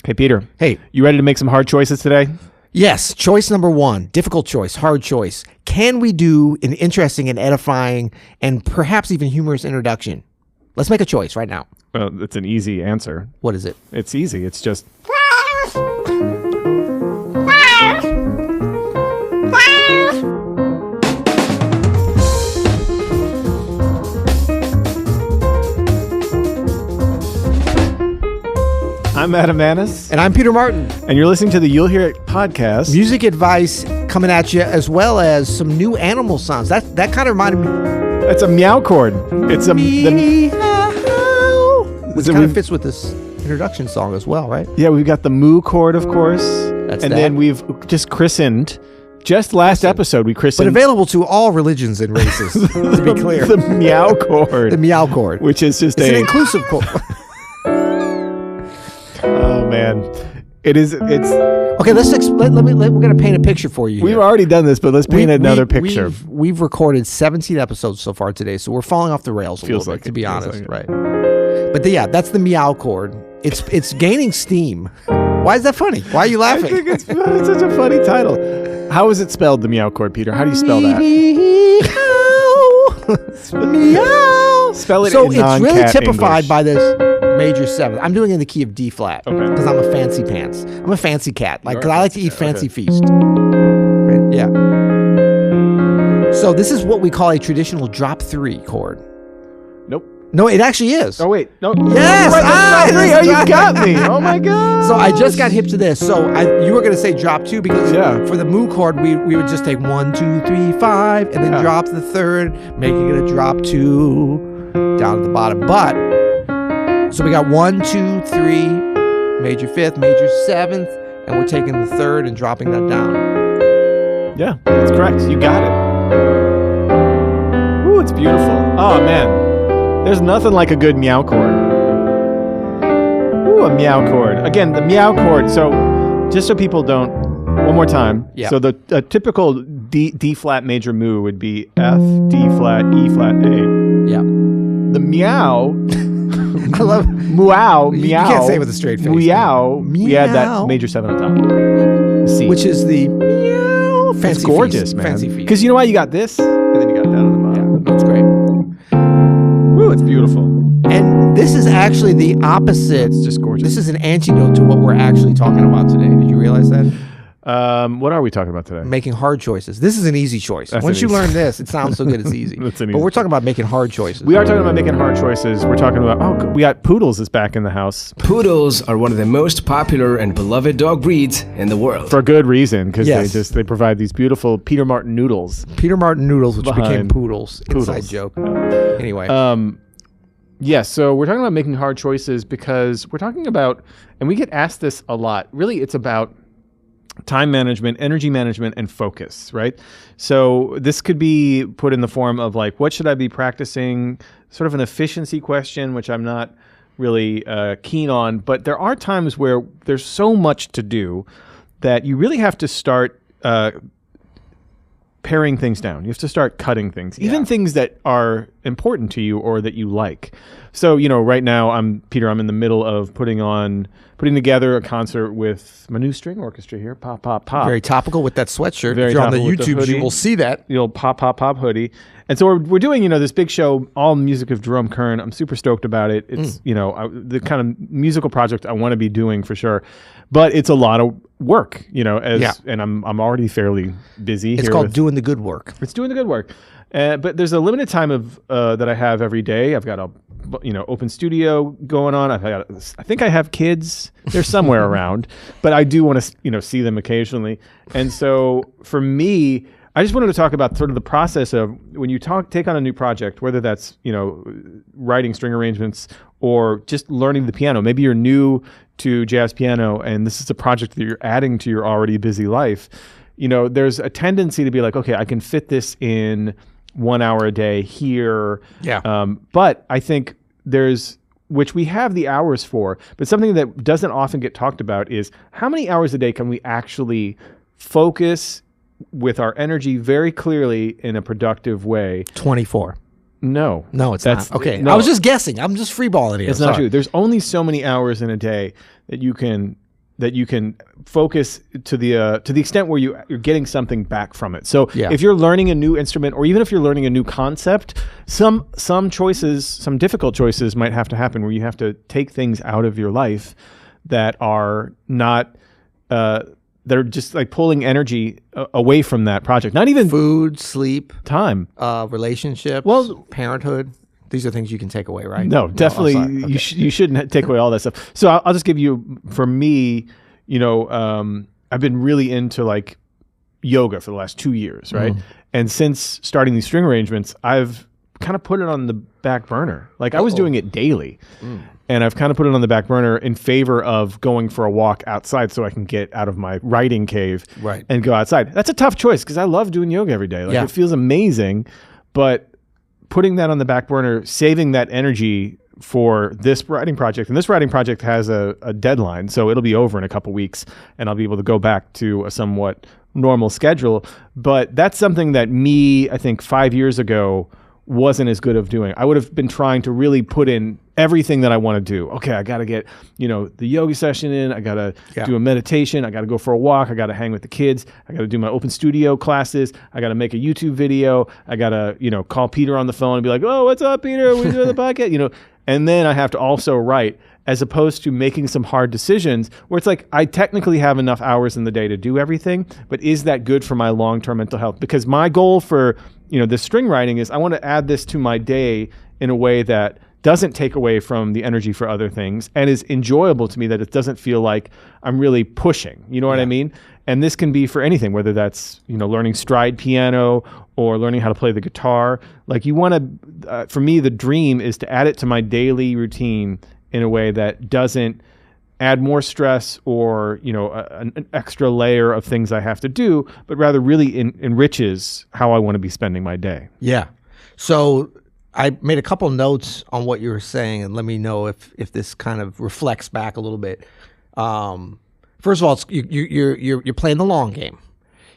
Hey, Peter. Hey. You ready to make some hard choices today? Yes. Choice number one, difficult choice, hard choice. Can we do an interesting and edifying and perhaps even humorous introduction? Let's make a choice right now. Well, it's an easy answer. What is it? It's easy. It's just... I'm Adam Manis. And I'm Peter Martin. And you're listening to the You'll Hear It podcast. Music advice coming at you, as well as some new animal sounds. That kind of reminded me. It's a meow chord. It's a... Which kind of fits with this introduction song as well, right? Yeah, we've got the moo chord, of course. Then we've just christened... Just last episode, we christened... But available to all religions and races, to be clear. The meow chord. The meow chord. Which is just it's an inclusive chord. Oh, man. It's... Okay, we're going to paint a picture for you here. We've already done this, but let's paint another picture. We've recorded 17 episodes so far today, so we're falling off the rails a little bit, to be honest. Right. But that's the meow chord. It's gaining steam. Why is that funny? Why are you laughing? I think it's such a funny title. How is it spelled, the meow chord, Peter? How do you spell that? Meow. Spell it so in it's really typified English. by this major seventh. I'm doing it in the key of D flat because I'm a fancy pants. I'm a fancy cat. Because I like to eat fancy feast. Right? Yeah. So this is what we call a traditional drop 3 chord. Nope. No, it actually is. Oh, wait. No. Yes! You got me. Oh, my God. So I just got hip to this. So you were going to say drop 2 because for the moo chord, we would just take 1, 2, 3, 5, and then drop the third, making it a drop 2 down at the bottom. But, so we got 1, 2, 3, major 5th, major 7th, and we're taking the third and dropping that down. Yeah, that's correct. You got it. Ooh, it's beautiful. Oh, man. There's nothing like a good meow chord. Ooh, a meow chord. Again, the meow chord. So, just so people don't, one more time. Yeah. So the typical D flat major moo would be F, D flat, E flat, A. Yeah. The meow. I love meow. You can't say it with a straight face. Meow. We add that major 7 on top. C. Which is the meow. Fancy It's gorgeous, feast. man. Fancy feast. Because you know why you got this, and then you got that on the bottom. Yeah, that's great. Ooh, it's beautiful. And this is actually the opposite. It's just gorgeous. This is an antidote to what we're actually talking about today. Did you realize that? What are we talking about today? Making hard choices. This is an easy choice. That's Once you easy. learn this, it sounds so good it's easy. That's an But easy we're talking about making hard choices. We are talking about making hard choices. We're talking about, we got Poodles is back in the house. Poodles are one of the most popular and beloved dog breeds in the world. For good reason, because Yes. they provide these beautiful Peter Martin noodles. Peter Martin noodles, which became Behind poodles. Inside Poodles. joke. Anyway. Yes, so we're talking about making hard choices because we're talking about, and we get asked this a lot, really it's about time management, energy management, and focus, right? So this could be put in the form of like, what should I be practicing? Sort of an efficiency question, which I'm not really keen on, but there are times where there's so much to do that you really have to start paring things down. You have to start cutting things, even things that are important to you or that you like. So, right now I'm in the middle of putting together a concert with my new string orchestra here. Pop, pop, pop. Very topical with that sweatshirt. Very if you're on the topical with the YouTubes, hoodie. you will see that. Pop, pop, pop hoodie. And so we're doing, this big show, all music of Jerome Kern. I'm super stoked about it. It's, the kind of musical project I want to be doing for sure. But it's a lot of work, and I'm already fairly busy. It's called doing the good work. It's doing the good work. But there's a limited time of that I have every day. I've got a open studio going on. I think I have kids. They're somewhere around, but I do want to see them occasionally. And so for me, I just wanted to talk about sort of the process of when you take on a new project, whether that's writing string arrangements or just learning the piano. Maybe you're new to jazz piano, and this is a project that you're adding to your already busy life. There's a tendency to be like, okay, I can fit this in 1 hour a day here. Yeah. But I think which we have the hours for, but something that doesn't often get talked about is how many hours a day can we actually focus with our energy very clearly in a productive way? 24. No, it's not. Okay. No. I was just guessing. I'm just freeballing here. It's not true. There's only so many hours in a day that you can that you can focus to the extent where you're getting something back from it. So Yeah. if you're learning a new instrument, or even if you're learning a new concept, some choices, some difficult choices might have to happen where you have to take things out of your life that are not that are just like pulling energy away from that project. Not even Food, sleep, time. relationships, parenthood. These are things you can take away, right? No, definitely. Okay. You shouldn't take away all that stuff. So I'll just give you, for me, I've been really into like yoga for the last 2 years, right? And since starting these string arrangements, I've kind of put it on the back burner. Like I was doing it daily. And I've kind of put it on the back burner in favor of going for a walk outside so I can get out of my writing cave and go outside. That's a tough choice because I love doing yoga every day. Like it feels amazing, but putting that on the back burner, saving that energy for this writing project. And this writing project has a deadline, so it'll be over in a couple weeks and I'll be able to go back to a somewhat normal schedule. But that's something that I think 5 years ago wasn't as good of doing. I would have been trying to really put in everything that I want to do. Okay, I got to get, the yoga session in. I got to do a meditation. I got to go for a walk. I got to hang with the kids. I got to do my open studio classes. I got to make a YouTube video. I got to, call Peter on the phone and be like, "Oh, what's up, Peter? We're doing the podcast," and then I have to also write, as opposed to making some hard decisions where it's like, I technically have enough hours in the day to do everything, but is that good for my long-term mental health? Because my goal for, this string writing is I want to add this to my day in a way that doesn't take away from the energy for other things and is enjoyable to me, that it doesn't feel like I'm really pushing. You know what I mean? And this can be for anything, whether that's, learning stride piano or learning how to play the guitar. Like you want to, for me, the dream is to add it to my daily routine in a way that doesn't add more stress or, an extra layer of things I have to do, but rather really enriches how I want to be spending my day. Yeah. So I made a couple notes on what you were saying, and let me know if this kind of reflects back a little bit. First of all, you're playing the long game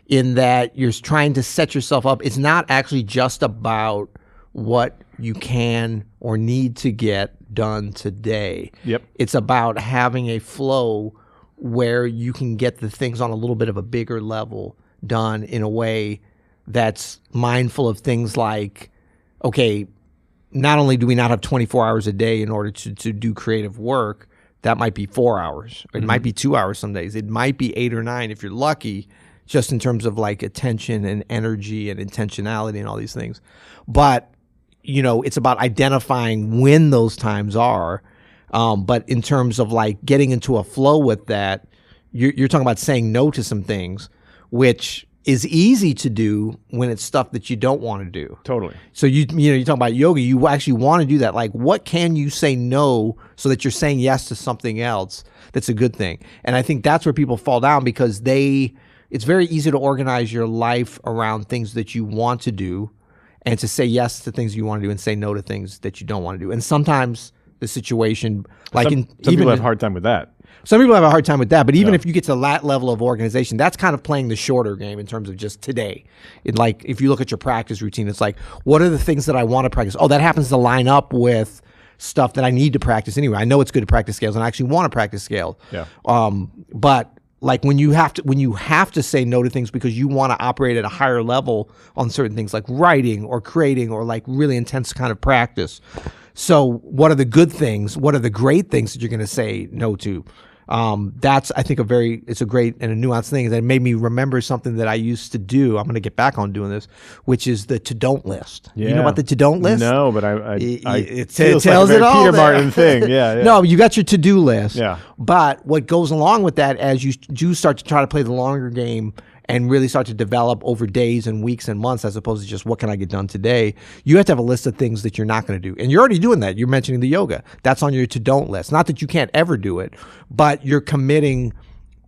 in that you're trying to set yourself up. It's not actually just about what you can or need to get done today. Yep. It's about having a flow where you can get the things on a little bit of a bigger level done in a way that's mindful of things like, okay, not only do we not have 24 hours a day in order to do creative work, that might be 4 hours. It might be 2 hours some days. It might be 8 or 9 if you're lucky, just in terms of like attention and energy and intentionality and all these things. But, it's about identifying when those times are. But in terms of like getting into a flow with that, you're talking about saying no to some things, which is easy to do when it's stuff that you don't want to do. Totally. So you talk about yoga, you actually want to do that. Like, what can you say no so that you're saying yes to something else that's a good thing? And I think that's where people fall down because it's very easy to organize your life around things that you want to do and to say yes to things you want to do and say no to things that you don't want to do. And sometimes the situation, like some people have a hard time with that. Some people have a hard time with that, but even if you get to that level of organization, that's kind of playing the shorter game in terms of just today. Like if you look at your practice routine, it's like, what are the things that I want to practice? Oh, that happens to line up with stuff that I need to practice anyway. I know it's good to practice scales, and I actually want to practice scales. Yeah. But like when you have to say no to things because you want to operate at a higher level on certain things like writing or creating or like really intense kind of practice. So what are the good things? What are the great things that you're going to say no to? That's, I think, it's a great and a nuanced thing that made me remember something that I used to do. I'm going to get back on doing this, which is the to-don't list. Yeah. You know about the to-don't list? No, but it feels tells like a it very all Peter there. Martin thing. Yeah. No, you got your to-do list. Yeah. But what goes along with that as you do start to try to play the longer game and really start to develop over days and weeks and months as opposed to just what can I get done today, you have to have a list of things that you're not going to do. And you're already doing that. You're mentioning the yoga. That's on your to-don't list. Not that you can't ever do it, but you're committing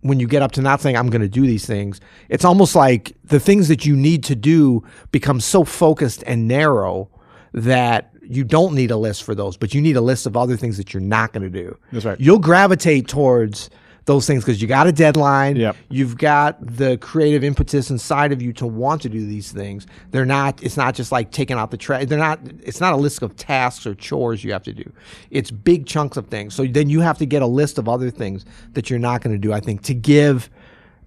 when you get up to not saying I'm going to do these things. It's almost like the things that you need to do become so focused and narrow that you don't need a list for those, but you need a list of other things that you're not going to do. That's right. You'll gravitate towards those things because you got a deadline. Yep. You've got the creative impetus inside of you to want to do these things. It's not just like taking out the trash. It's not a list of tasks or chores you have to do. It's big chunks of things. So then you have to get a list of other things that you're not going to do, I think, to give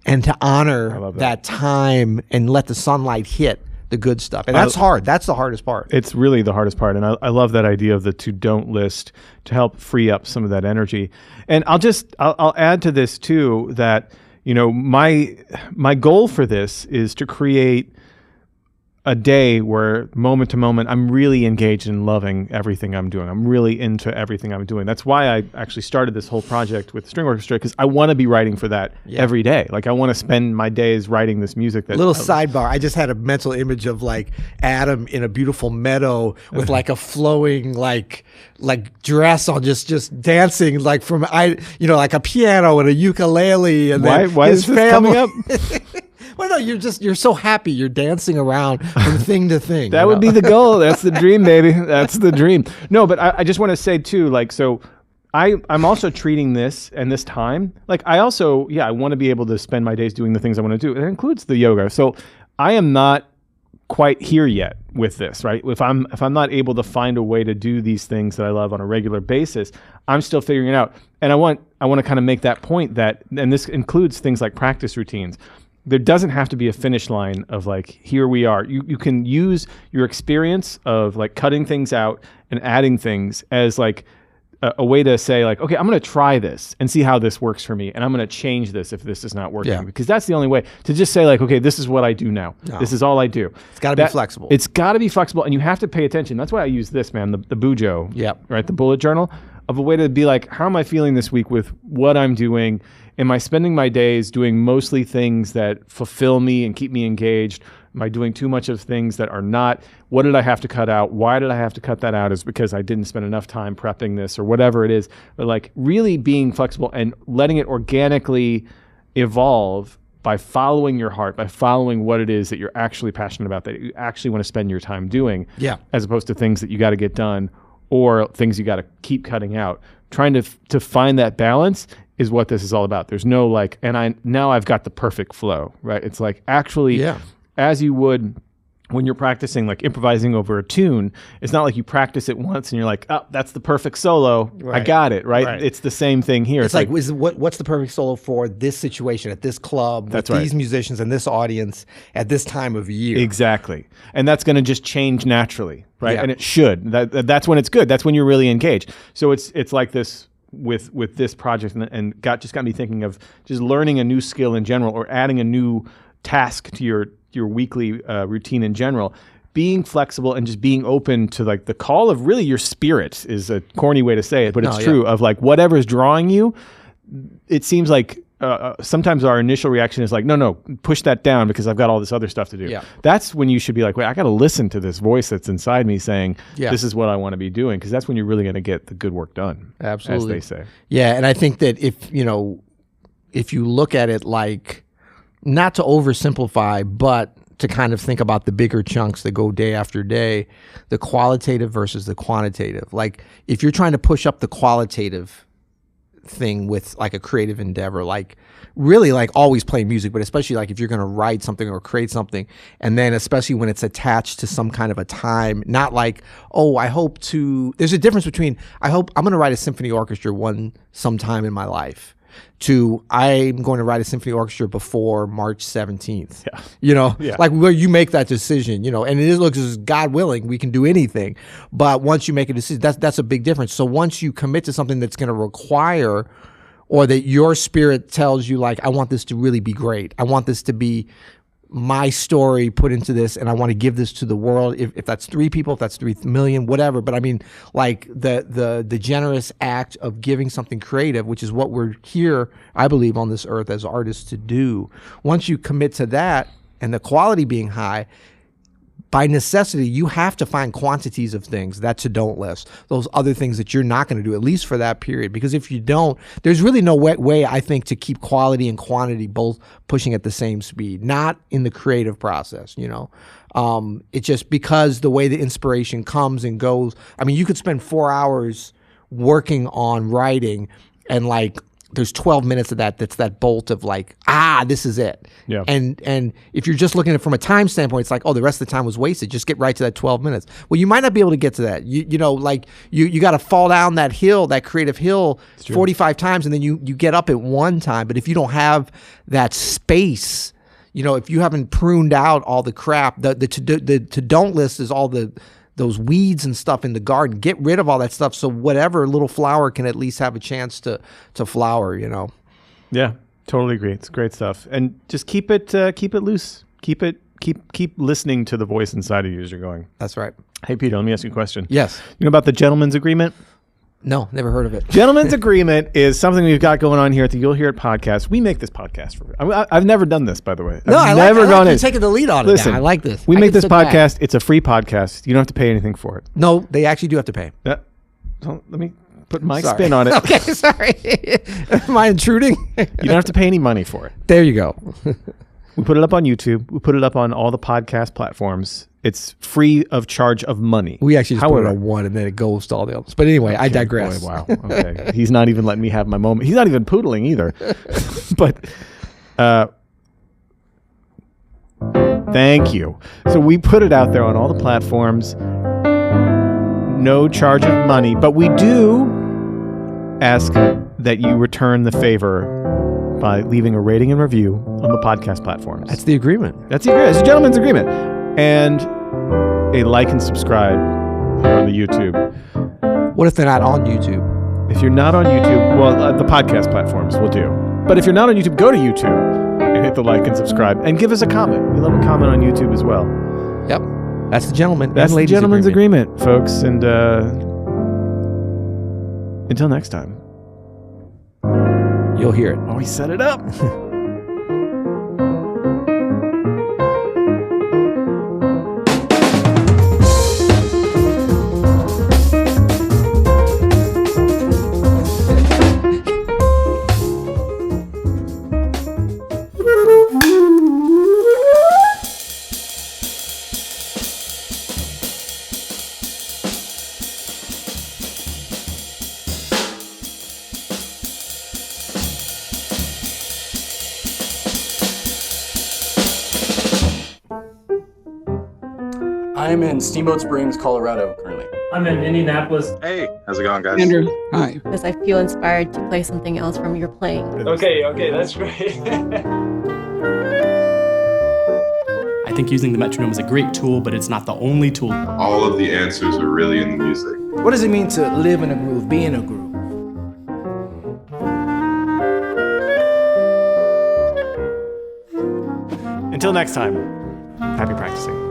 and to honor that time and let the sunlight hit the good stuff. And that's hard. That's the hardest part. It's really the hardest part. And I love that idea of the to don't list to help free up some of that energy. And I'll add to this too, that, my goal for this is to create a day where moment to moment, I'm really engaged in loving everything I'm doing. I'm really into everything I'm doing. That's why I actually started this whole project with string orchestra, because I want to be writing for that every day. Like, I want to spend my days writing this music. Little sidebar. I just had a mental image of like Adam in a beautiful meadow with like a flowing like dress on, just dancing like from like a piano and a ukulele. And why is this coming up? Well, no, you're so happy. You're dancing around from thing to thing. That would be the goal. That's the dream, baby. That's the dream. No, but I just want to say too, like, so I'm also treating this and this time, like, I also, I want to be able to spend my days doing the things I want to do. It includes the yoga. So I am not quite here yet with this, right? If I'm not able to find a way to do these things that I love on a regular basis, I'm still figuring it out. And I want to kind of make that point that, and this includes things like practice routines. There doesn't have to be a finish line of like, here we are. You can use your experience of like cutting things out and adding things as like a way to say like, okay, I'm going to try this and see how this works for me. And I'm going to change this if this is not working, because that's the only way to just say like, okay, this is what I do now. No. This is all I do. It's got to be flexible. It's got to be flexible, and you have to pay attention. That's why I use this, man, the Bujo, right? The bullet journal, of a way to be like, how am I feeling this week with what I'm doing? Am I spending my days doing mostly things that fulfill me and keep me engaged? Am I doing too much of things that are not? What did I have to cut out? Why did I have to cut that out? Is because I didn't spend enough time prepping this or whatever it is. But like really being flexible and letting it organically evolve by following your heart, by following what it is that you're actually passionate about, that you actually want to spend your time doing, as opposed to things that you got to get done or things you got to keep cutting out. Trying to find that balance is what this is all about. There's no like, and I've got the perfect flow, right? It's like actually, as you would when you're practicing, like improvising over a tune, it's not like you practice it once and you're like, oh, that's the perfect solo. Right. I got it, right? It's the same thing here. It's like what's the perfect solo for this situation at this club with these musicians and this audience at this time of year? Exactly. And that's going to just change naturally, right? And it should. That's when it's good. That's when you're really engaged. So it's like this with this project, and got me thinking of just learning a new skill in general, or adding a new task to your weekly routine in general. Being flexible and just being open to like the call of really your spirit is a corny way to say it, but it's true, of like whatever's drawing you. It seems like sometimes our initial reaction is like, no, push that down because I've got all this other stuff to do. Yeah. That's when you should be like, wait, I got to listen to this voice that's inside me saying, this is what I want to be doing, because that's when you're really going to get the good work done. Absolutely. As they say. Yeah, and I think that if you look at it like, not to oversimplify, but to kind of think about the bigger chunks that go day after day, the qualitative versus the quantitative. Like if you're trying to push up the qualitative thing with like a creative endeavor, like really like always play music, but especially like if you're going to write something or create something, and then especially when it's attached to some kind of a time, not like, oh, there's a difference between I'm going to write a symphony orchestra sometime in my life, to I'm going to write a symphony orchestra before March 17th. Like where you make that decision, and it looks as God willing, we can do anything. But once you make a decision, that's a big difference. So once you commit to something that's going to require, or that your spirit tells you like, I want this to really be great. I want this to be my story put into this, and I want to give this to the world. If that's 3 people, if that's 3 million, whatever. But I mean, like the generous act of giving something creative, which is what we're here, I believe, on this earth as artists to do. Once you commit to that, and the quality being high, by necessity, you have to find quantities of things that to don't list, those other things that you're not going to do, at least for that period. Because if you don't, there's really no way, I think, to keep quality and quantity both pushing at the same speed, not in the creative process, It's just because the way the inspiration comes and goes. I mean, you could spend 4 hours working on writing and like there's 12 minutes of that's that bolt of like, this is it. Yeah. And if you're just looking at it from a time standpoint, it's like, oh, the rest of the time was wasted. Just get right to that 12 minutes. Well, you might not be able to get to that. You know, like you got to fall down that hill, that creative hill 45 times, and then you get up at one time. But if you don't have that space, you know, if you haven't pruned out all the crap, the to-don't list is all those weeds and stuff in the garden. Get rid of all that stuff so whatever little flower can at least have a chance to flower, you know. Yeah, totally agree. It's great stuff. And just keep it loose. Keep listening to the voice inside of you as you're going. That's right. Hey, Peter, let me ask you a question. Yes. You know about the gentleman's agreement? No, never heard of it. Gentleman's agreement is something we've got going on here at the You'll Hear It podcast. We make this podcast for. I've never done this, by the way. I like you taking the lead on it. Listen, now. I like this. We make this podcast. It's a free podcast. You don't have to pay anything for it. No, they actually do have to pay. Let me put my spin on it. Okay, sorry. Am I intruding? You don't have to pay any money for it. There you go. We put it up on YouTube. We put it up on all the podcast platforms. It's free of charge of money. We actually just put it on one, and then it goes to all the others. But anyway, I digress. Boy, wow. Okay. He's not even letting me have my moment. He's not even poodling either. But thank you. So we put it out there on all the platforms. No charge of money. But we do ask that you return the favor by leaving a rating and review on the podcast platforms. That's the agreement. That's the agreement. It's a gentleman's agreement. And a like and subscribe here on the YouTube. What if they're not on YouTube? If you're not on YouTube, well, the podcast platforms will do. But if you're not on YouTube, go to YouTube and hit the like and subscribe and give us a comment. We love a comment on YouTube as well. Yep. That's the gentleman. That's the gentleman's agreement, folks. And until next time. You'll hear it. Oh, he set it up. I'm in Steamboat Springs, Colorado currently. I'm in Indianapolis. Hey, how's it going, guys? Andrew, hi. Because I feel inspired to play something else from your playing. Okay, that's great. I think using the metronome is a great tool, but it's not the only tool. All of the answers are really in the music. What does it mean to live in a groove, be in a groove? Until next time, happy practicing.